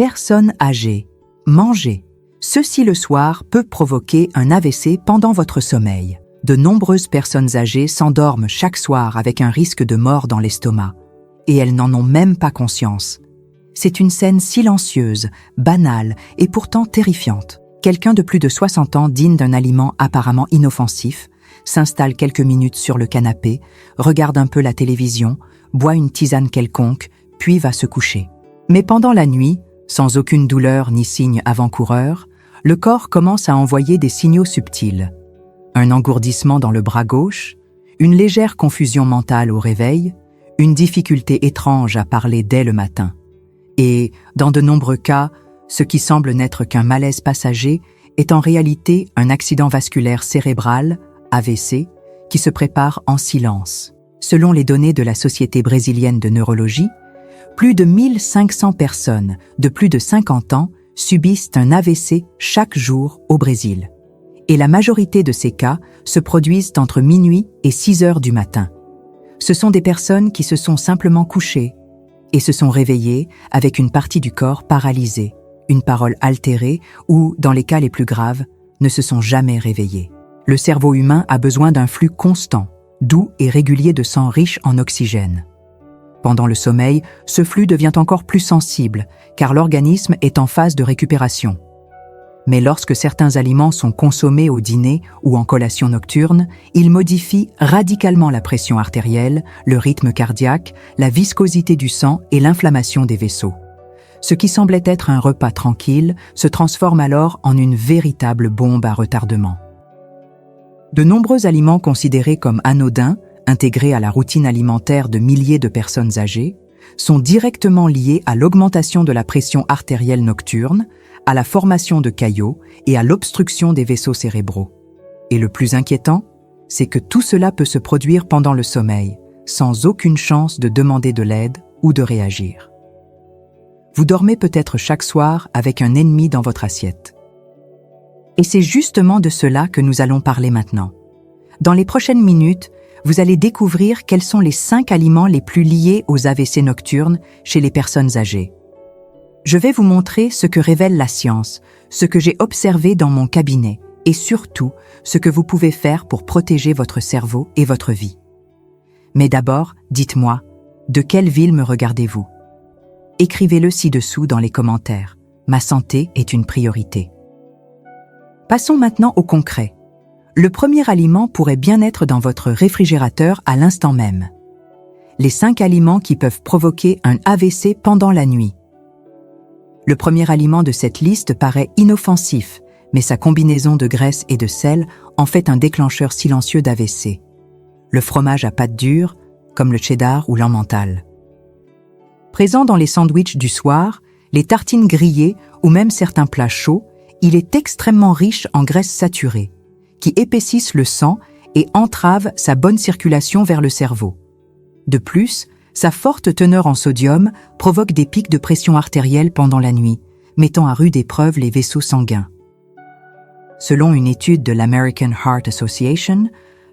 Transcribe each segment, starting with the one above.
personnes âgées. Manger. Ceci le soir peut provoquer un AVC pendant votre sommeil. De nombreuses personnes âgées s'endorment chaque soir avec un risque de mort dans l'estomac. Et elles n'en ont même pas conscience. C'est une scène silencieuse, banale et pourtant terrifiante. Quelqu'un de plus de 60 ans digne d'un aliment apparemment inoffensif, s'installe quelques minutes sur le canapé, regarde un peu la télévision, boit une tisane quelconque, puis va se coucher. Mais pendant la nuit, sans aucune douleur ni signe avant-coureur, le corps commence à envoyer des signaux subtils. Un engourdissement dans le bras gauche, une légère confusion mentale au réveil, une difficulté étrange à parler dès le matin. Et, dans de nombreux cas, ce qui semble n'être qu'un malaise passager est en réalité un accident vasculaire cérébral, AVC, qui se prépare en silence. Selon les données de la Société brésilienne de neurologie, plus de 1500 personnes de plus de 50 ans subissent un AVC chaque jour au Brésil. Et la majorité de ces cas se produisent entre minuit et 6 heures du matin. Ce sont des personnes qui se sont simplement couchées et se sont réveillées avec une partie du corps paralysée, une parole altérée ou, dans les cas les plus graves, ne se sont jamais réveillées. Le cerveau humain a besoin d'un flux constant, doux et régulier de sang riche en oxygène. Pendant le sommeil, ce flux devient encore plus sensible, car l'organisme est en phase de récupération. Mais lorsque certains aliments sont consommés au dîner ou en collation nocturne, ils modifient radicalement la pression artérielle, le rythme cardiaque, la viscosité du sang et l'inflammation des vaisseaux. Ce qui semblait être un repas tranquille se transforme alors en une véritable bombe à retardement. De nombreux aliments considérés comme anodins, intégrés à la routine alimentaire de milliers de personnes âgées, sont directement liés à l'augmentation de la pression artérielle nocturne, à la formation de caillots et à l'obstruction des vaisseaux cérébraux. Et le plus inquiétant, c'est que tout cela peut se produire pendant le sommeil, sans aucune chance de demander de l'aide ou de réagir. Vous dormez peut-être chaque soir avec un ennemi dans votre assiette. Et c'est justement de cela que nous allons parler maintenant. Dans les prochaines minutes, vous allez découvrir quels sont les 5 aliments les plus liés aux AVC nocturnes chez les personnes âgées. Je vais vous montrer ce que révèle la science, ce que j'ai observé dans mon cabinet et surtout ce que vous pouvez faire pour protéger votre cerveau et votre vie. Mais d'abord, dites-moi, de quelle ville me regardez-vous? Écrivez-le ci-dessous dans les commentaires. Ma santé est une priorité. Passons maintenant au concret. Le premier aliment pourrait bien être dans votre réfrigérateur à l'instant même. Les 5 aliments qui peuvent provoquer un AVC pendant la nuit. Le premier aliment de cette liste paraît inoffensif, mais sa combinaison de graisse et de sel en fait un déclencheur silencieux d'AVC. Le fromage à pâte dure, comme le cheddar ou l'emmental. Présent dans les sandwichs du soir, les tartines grillées ou même certains plats chauds, il est extrêmement riche en graisses saturées, qui épaississent le sang et entravent sa bonne circulation vers le cerveau. De plus, sa forte teneur en sodium provoque des pics de pression artérielle pendant la nuit, mettant à rude épreuve les vaisseaux sanguins. Selon une étude de l'American Heart Association,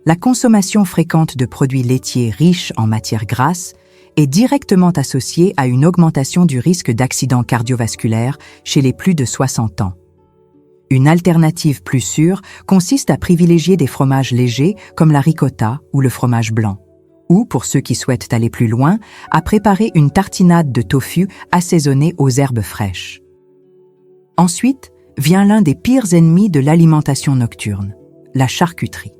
la consommation fréquente de produits laitiers riches en matières grasses est directement associée à une augmentation du risque d'accident cardiovasculaire chez les plus de 60 ans. Une alternative plus sûre consiste à privilégier des fromages légers comme la ricotta ou le fromage blanc. Ou, pour ceux qui souhaitent aller plus loin, à préparer une tartinade de tofu assaisonnée aux herbes fraîches. Ensuite, vient l'un des pires ennemis de l'alimentation nocturne, la charcuterie.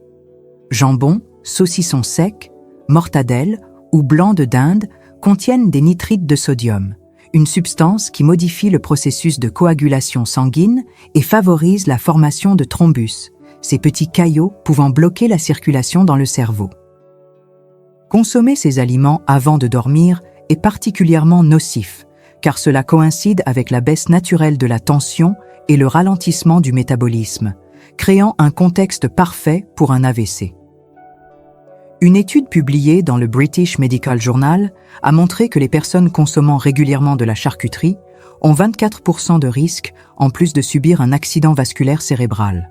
Jambon, saucisson sec, mortadelle ou blanc de dinde contiennent des nitrites de sodium, une substance qui modifie le processus de coagulation sanguine et favorise la formation de thrombus, ces petits caillots pouvant bloquer la circulation dans le cerveau. Consommer ces aliments avant de dormir est particulièrement nocif, car cela coïncide avec la baisse naturelle de la tension et le ralentissement du métabolisme, créant un contexte parfait pour un AVC. Une étude publiée dans le British Medical Journal a montré que les personnes consommant régulièrement de la charcuterie ont 24% de risque en plus de subir un accident vasculaire cérébral.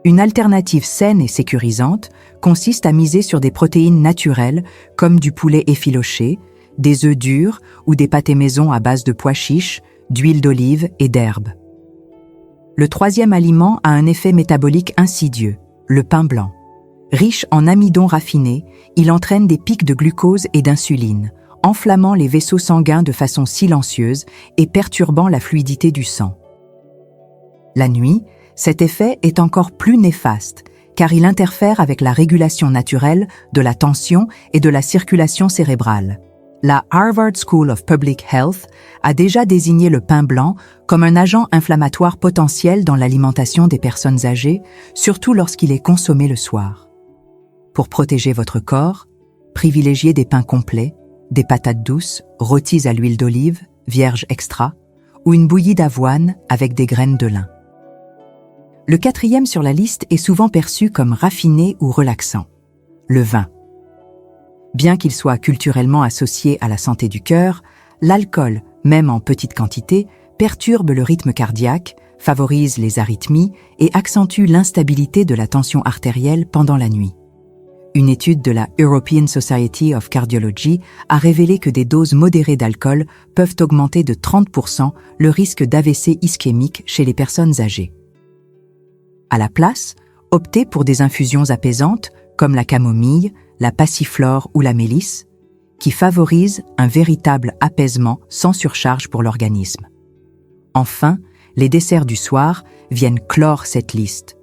Une alternative saine et sécurisante consiste à miser sur des protéines naturelles comme du poulet effiloché, des œufs durs ou des pâtés maison à base de pois chiches, d'huile d'olive et d'herbes. Le troisième aliment a un effet métabolique insidieux, le pain blanc. Riche en amidon raffiné, il entraîne des pics de glucose et d'insuline, enflammant les vaisseaux sanguins de façon silencieuse et perturbant la fluidité du sang. La nuit, cet effet est encore plus néfaste, car il interfère avec la régulation naturelle de la tension et de la circulation cérébrale. La Harvard School of Public Health a déjà désigné le pain blanc comme un agent inflammatoire potentiel dans l'alimentation des personnes âgées, surtout lorsqu'il est consommé le soir. Pour protéger votre corps, privilégiez des pains complets, des patates douces, rôties à l'huile d'olive, vierge extra, ou une bouillie d'avoine avec des graines de lin. Le quatrième sur la liste est souvent perçu comme raffiné ou relaxant, le vin. Bien qu'il soit culturellement associé à la santé du cœur, l'alcool, même en petite quantité, perturbe le rythme cardiaque, favorise les arythmies et accentue l'instabilité de la tension artérielle pendant la nuit. Une étude de la European Society of Cardiology a révélé que des doses modérées d'alcool peuvent augmenter de 30% le risque d'AVC ischémique chez les personnes âgées. À la place, optez pour des infusions apaisantes comme la camomille, la passiflore ou la mélisse, qui favorisent un véritable apaisement sans surcharge pour l'organisme. Enfin, les desserts du soir viennent clore cette liste.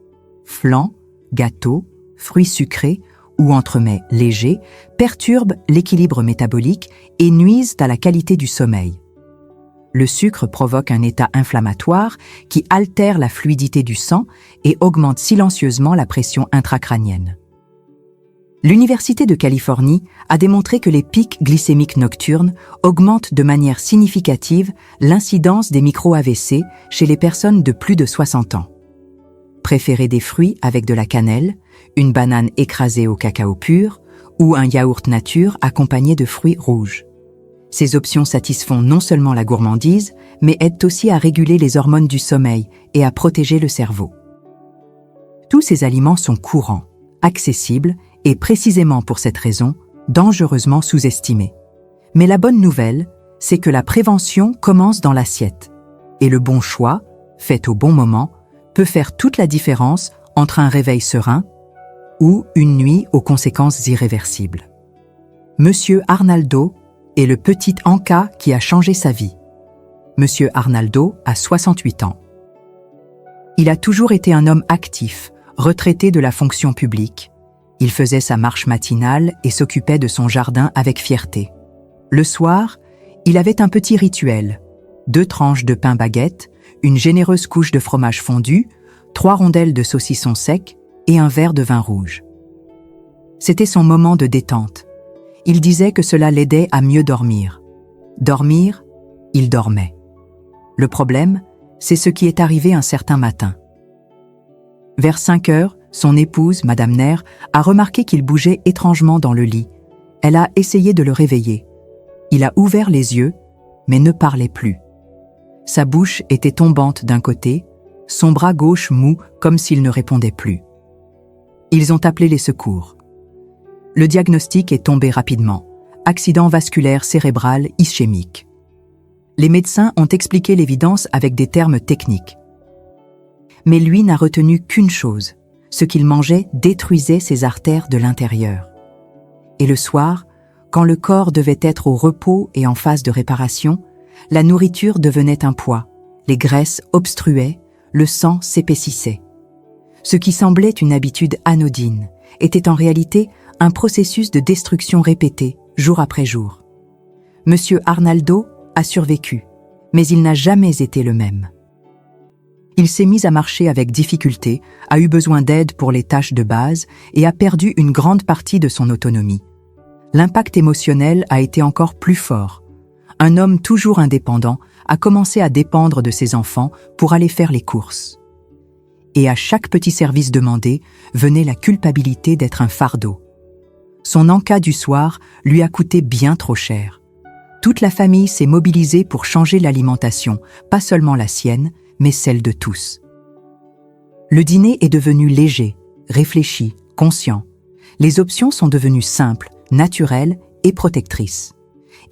Flan, gâteaux, fruits sucrés ou entremets légers perturbent l'équilibre métabolique et nuisent à la qualité du sommeil. Le sucre provoque un état inflammatoire qui altère la fluidité du sang et augmente silencieusement la pression intracrânienne. L'Université de Californie a démontré que les pics glycémiques nocturnes augmentent de manière significative l'incidence des micro-AVC chez les personnes de plus de 60 ans. Préférez des fruits avec de la cannelle, une banane écrasée au cacao pur ou un yaourt nature accompagné de fruits rouges. Ces options satisfont non seulement la gourmandise, mais aident aussi à réguler les hormones du sommeil et à protéger le cerveau. Tous ces aliments sont courants, accessibles et précisément pour cette raison, dangereusement sous-estimés. Mais la bonne nouvelle, c'est que la prévention commence dans l'assiette. Et le bon choix, fait au bon moment, peut faire toute la différence entre un réveil serein ou une nuit aux conséquences irréversibles. Monsieur Arnaldo est le petit Anka qui a changé sa vie. Monsieur Arnaldo a 68 ans. Il a toujours été un homme actif, retraité de la fonction publique. Il faisait sa marche matinale et s'occupait de son jardin avec fierté. Le soir, il avait un petit rituel. 2 tranches de pain baguette, une généreuse couche de fromage fondu, 3 rondelles de saucisson sec et un verre de vin rouge. C'était son moment de détente. Il disait que cela l'aidait à mieux dormir. Dormir, il dormait. Le problème, c'est ce qui est arrivé un certain matin. Vers 5 heures, son épouse, Madame Nair, a remarqué qu'il bougeait étrangement dans le lit. Elle a essayé de le réveiller. Il a ouvert les yeux, mais ne parlait plus. Sa bouche était tombante d'un côté, son bras gauche mou comme s'il ne répondait plus. Ils ont appelé les secours. Le diagnostic est tombé rapidement. Accident vasculaire cérébral ischémique. Les médecins ont expliqué l'évidence avec des termes techniques. Mais lui n'a retenu qu'une chose. Ce qu'il mangeait détruisait ses artères de l'intérieur. Et le soir, quand le corps devait être au repos et en phase de réparation, la nourriture devenait un poids, les graisses obstruaient, le sang s'épaississait. Ce qui semblait une habitude anodine était en réalité un processus de destruction répété, jour après jour. Monsieur Arnaldo a survécu, mais il n'a jamais été le même. Il s'est mis à marcher avec difficulté, a eu besoin d'aide pour les tâches de base et a perdu une grande partie de son autonomie. L'impact émotionnel a été encore plus fort. Un homme toujours indépendant a commencé à dépendre de ses enfants pour aller faire les courses. Et à chaque petit service demandé venait la culpabilité d'être un fardeau. Son encas du soir lui a coûté bien trop cher. Toute la famille s'est mobilisée pour changer l'alimentation, pas seulement la sienne, mais celle de tous. Le dîner est devenu léger, réfléchi, conscient. Les options sont devenues simples, naturelles et protectrices.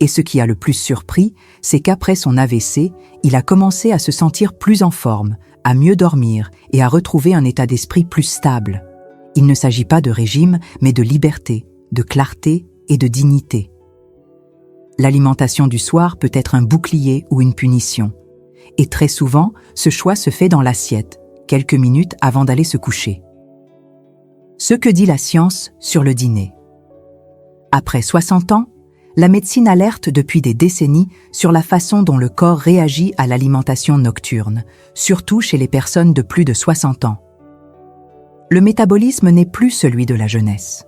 Et ce qui a le plus surpris, c'est qu'après son AVC, il a commencé à se sentir plus en forme, à mieux dormir et à retrouver un état d'esprit plus stable. Il ne s'agit pas de régime, mais de liberté, de clarté et de dignité. L'alimentation du soir peut être un bouclier ou une punition. Et très souvent, ce choix se fait dans l'assiette, quelques minutes avant d'aller se coucher. Ce que dit la science sur le dîner. Après 60 ans, la médecine alerte depuis des décennies sur la façon dont le corps réagit à l'alimentation nocturne, surtout chez les personnes de plus de 60 ans. Le métabolisme n'est plus celui de la jeunesse.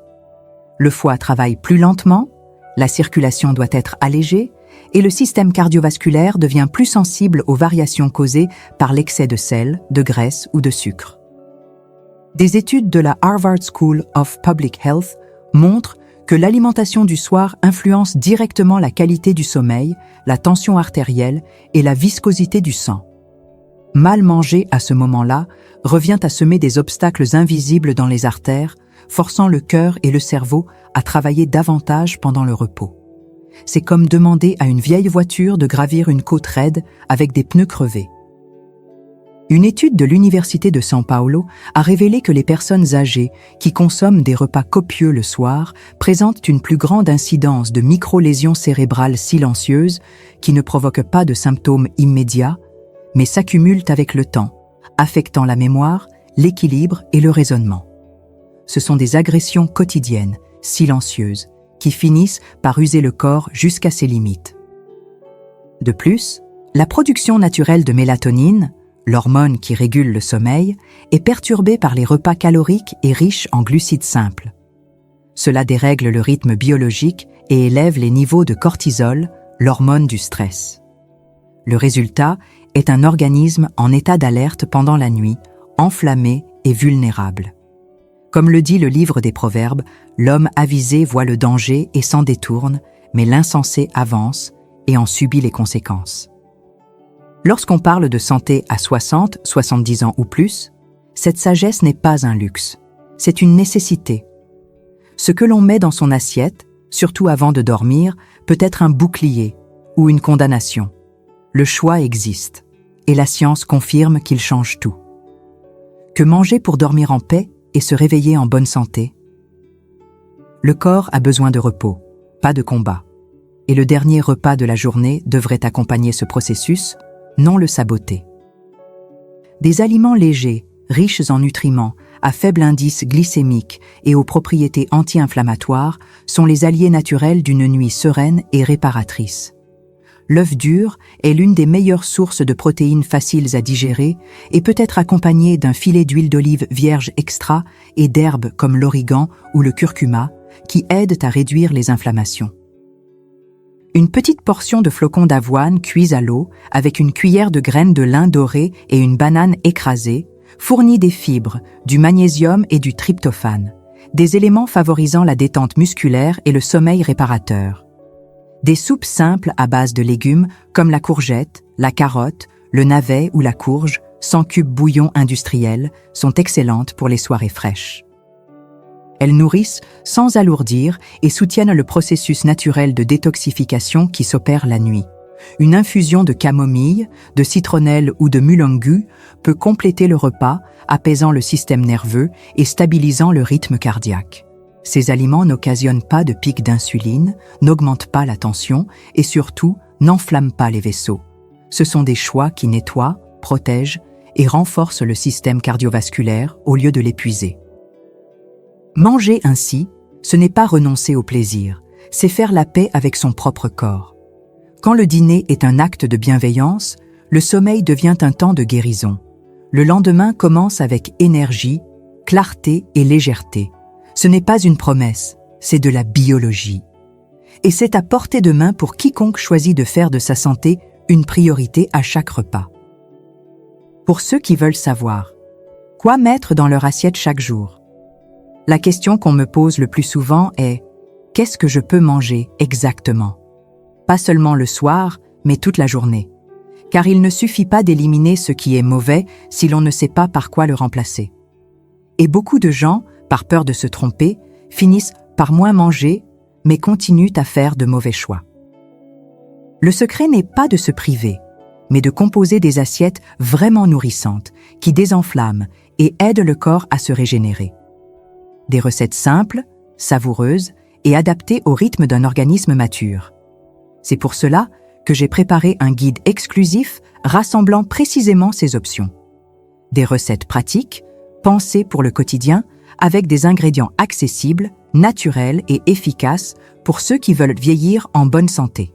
Le foie travaille plus lentement, la circulation doit être allégée et le système cardiovasculaire devient plus sensible aux variations causées par l'excès de sel, de graisse ou de sucre. Des études de la Harvard School of Public Health montrent que l'alimentation du soir influence directement la qualité du sommeil, la tension artérielle et la viscosité du sang. Mal manger à ce moment-là revient à semer des obstacles invisibles dans les artères, forçant le cœur et le cerveau à travailler davantage pendant le repos. C'est comme demander à une vieille voiture de gravir une côte raide avec des pneus crevés. Une étude de l'Université de São Paulo a révélé que les personnes âgées qui consomment des repas copieux le soir présentent une plus grande incidence de micro-lésions cérébrales silencieuses qui ne provoquent pas de symptômes immédiats, mais s'accumulent avec le temps, affectant la mémoire, l'équilibre et le raisonnement. Ce sont des agressions quotidiennes, silencieuses, qui finissent par user le corps jusqu'à ses limites. De plus, la production naturelle de mélatonine, l'hormone qui régule le sommeil, est perturbée par les repas caloriques et riches en glucides simples. Cela dérègle le rythme biologique et élève les niveaux de cortisol, l'hormone du stress. Le résultat est un organisme en état d'alerte pendant la nuit, enflammé et vulnérable. Comme le dit le livre des Proverbes, l'homme avisé voit le danger et s'en détourne, mais l'insensé avance et en subit les conséquences. Lorsqu'on parle de santé à 60, 70 ans ou plus, cette sagesse n'est pas un luxe, c'est une nécessité. Ce que l'on met dans son assiette, surtout avant de dormir, peut être un bouclier ou une condamnation. Le choix existe, et la science confirme qu'il change tout. Que manger pour dormir en paix et se réveiller en bonne santé? Le corps a besoin de repos, pas de combat. Et le dernier repas de la journée devrait accompagner ce processus, non le saboter. Des aliments légers, riches en nutriments, à faible indice glycémique et aux propriétés anti-inflammatoires sont les alliés naturels d'une nuit sereine et réparatrice. L'œuf dur est l'une des meilleures sources de protéines faciles à digérer et peut être accompagné d'un filet d'huile d'olive vierge extra et d'herbes comme l'origan ou le curcuma qui aident à réduire les inflammations. Une petite portion de flocons d'avoine cuits à l'eau avec une cuillère de graines de lin doré et une banane écrasée fournit des fibres, du magnésium et du tryptophane, des éléments favorisant la détente musculaire et le sommeil réparateur. Des soupes simples à base de légumes comme la courgette, la carotte, le navet ou la courge, sans cubes bouillon industriel, sont excellentes pour les soirées fraîches. Elles nourrissent sans alourdir et soutiennent le processus naturel de détoxification qui s'opère la nuit. Une infusion de camomille, de citronnelle ou de mulangu peut compléter le repas, apaisant le système nerveux et stabilisant le rythme cardiaque. Ces aliments n'occasionnent pas de pic d'insuline, n'augmentent pas la tension et surtout n'enflamment pas les vaisseaux. Ce sont des choix qui nettoient, protègent et renforcent le système cardiovasculaire au lieu de l'épuiser. Manger ainsi, ce n'est pas renoncer au plaisir, c'est faire la paix avec son propre corps. Quand le dîner est un acte de bienveillance, le sommeil devient un temps de guérison. Le lendemain commence avec énergie, clarté et légèreté. Ce n'est pas une promesse, c'est de la biologie. Et c'est à portée de main pour quiconque choisit de faire de sa santé une priorité à chaque repas. Pour ceux qui veulent savoir, quoi mettre dans leur assiette chaque jour? La question qu'on me pose le plus souvent est « Qu'est-ce que je peux manger exactement ?» Pas seulement le soir, mais toute la journée. Car il ne suffit pas d'éliminer ce qui est mauvais si l'on ne sait pas par quoi le remplacer. Et beaucoup de gens, par peur de se tromper, finissent par moins manger, mais continuent à faire de mauvais choix. Le secret n'est pas de se priver, mais de composer des assiettes vraiment nourrissantes, qui désenflamment et aident le corps à se régénérer. Des recettes simples, savoureuses et adaptées au rythme d'un organisme mature. C'est pour cela que j'ai préparé un guide exclusif rassemblant précisément ces options. Des recettes pratiques, pensées pour le quotidien, avec des ingrédients accessibles, naturels et efficaces pour ceux qui veulent vieillir en bonne santé.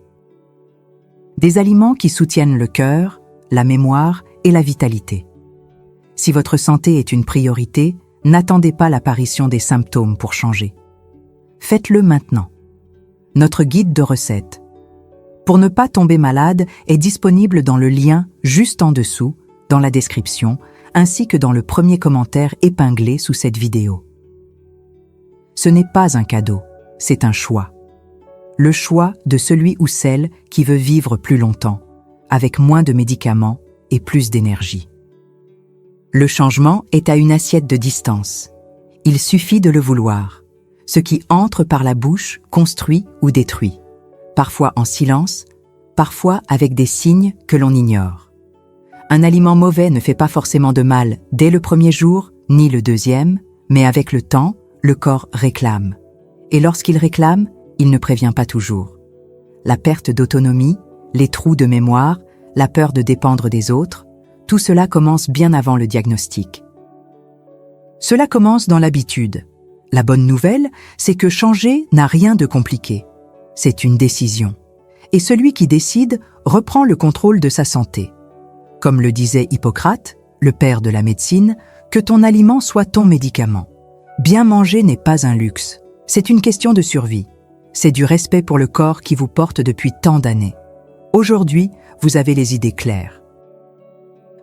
Des aliments qui soutiennent le cœur, la mémoire et la vitalité. Si votre santé est une priorité, n'attendez pas l'apparition des symptômes pour changer. Faites-le maintenant. Notre guide de recettes, pour ne pas tomber malade, est disponible dans le lien juste en dessous, dans la description, ainsi que dans le premier commentaire épinglé sous cette vidéo. Ce n'est pas un cadeau, c'est un choix. Le choix de celui ou celle qui veut vivre plus longtemps, avec moins de médicaments et plus d'énergie. Le changement est à une assiette de distance. Il suffit de le vouloir. Ce qui entre par la bouche construit ou détruit, parfois en silence, parfois avec des signes que l'on ignore. Un aliment mauvais ne fait pas forcément de mal dès le premier jour, ni le deuxième, mais avec le temps, le corps réclame. Et lorsqu'il réclame, il ne prévient pas toujours. La perte d'autonomie, les trous de mémoire, la peur de dépendre des autres, tout cela commence bien avant le diagnostic. Cela commence dans l'habitude. La bonne nouvelle, c'est que changer n'a rien de compliqué. C'est une décision. Et celui qui décide reprend le contrôle de sa santé. Comme le disait Hippocrate, le père de la médecine, que ton aliment soit ton médicament. Bien manger n'est pas un luxe. C'est une question de survie. C'est du respect pour le corps qui vous porte depuis tant d'années. Aujourd'hui, vous avez les idées claires.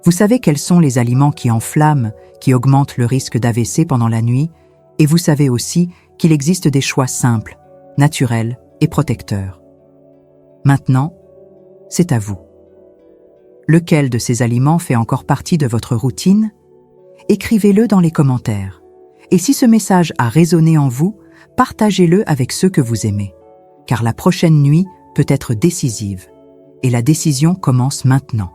Vous savez quels sont les aliments qui enflamment, qui augmentent le risque d'AVC pendant la nuit, et vous savez aussi qu'il existe des choix simples, naturels et protecteurs. Maintenant, c'est à vous. Lequel de ces aliments fait encore partie de votre routine? Écrivez-le dans les commentaires. Et si ce message a résonné en vous, partagez-le avec ceux que vous aimez. Car la prochaine nuit peut être décisive. Et la décision commence maintenant.